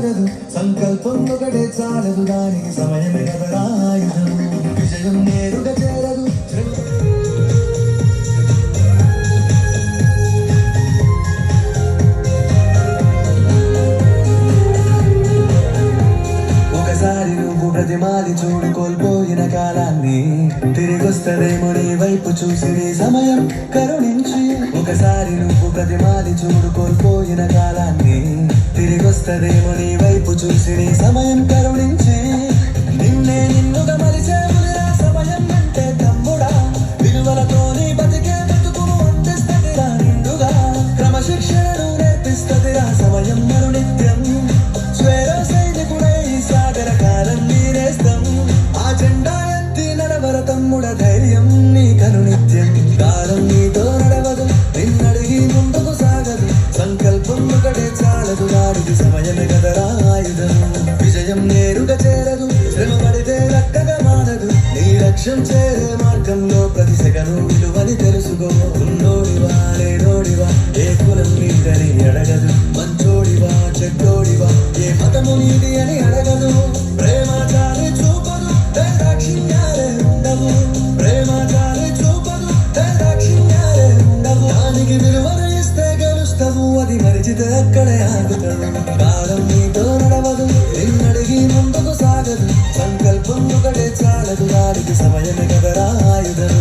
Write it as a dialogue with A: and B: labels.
A: సాగదు సంకల్పం ఒకటే చాలదు దానికి సమయమే కదరాయుధం విజయం నేరుగా చేరదు ఒకసారి నువ్వు ప్రతిమాలి చూడు కోల్పోయిన కాలాన్ని తిరిగొస్తదేమో నీ వైపు చూసి నీ సమయం కరుణించి ఒకసారి నువ్వు ప్రతిమాలి చూడు కోల్పోయిన కాలాన్ని తిరిగొస్తదేమో నీ వైపు చూసి నీ సమయం కరుణించి నిన్నే నిన్నుగా మలిచేవులిరా సమయం అంటే తమ్ముడా విలువలతోని బతికే బతుకును అందిస్తదిరా నిండుగా క్రమశిక్షణను నేర్పిస్తదిరా సమయం మరునిత్యం స్వేర సైనికుడై సాగర కాలం నీరేస్తాం ఆ జెండా ఎత్తి నడవర తమ్ముడ ధైర్యం నీ కనునిత్యం కాలం నీతో నడవదు నిన్నడిగి ముందుకు సాగదు సంకల్పం ఒకటే చాలదు దానికి సమయమే కదరా ఆయుధం విజయం నేరుగా చేరదు శ్రమ పడితే లక్కగా మానదు నీ లక్ష్యం చేరే మార్గంలో ప్రతి సెగను విలువని తెలుసుకో ఉన్నోడివా లేనోడివా ఏ కులం నీదని అడగదు మంచోడివా చెడ్డోడివా ఏ మతము నీది అని అడగదు ప్రేమ చాలి చూపదు దాక్షిణ్యాలే ఉండవు ప్రేమ చాలి చూపదు దాక్షిణ్యాలే ఉండవు దానికి విలువను ఇస్తే గెలుస్తావు అది మరిచితే అక్కడే ఆగుతావు కాలం నీతో నడవదు నిన్నడిగి ముందుకు సాగదు సంకల్పం ఒకటే చాలదు దానికి సమయమే కదరా ఆయుధం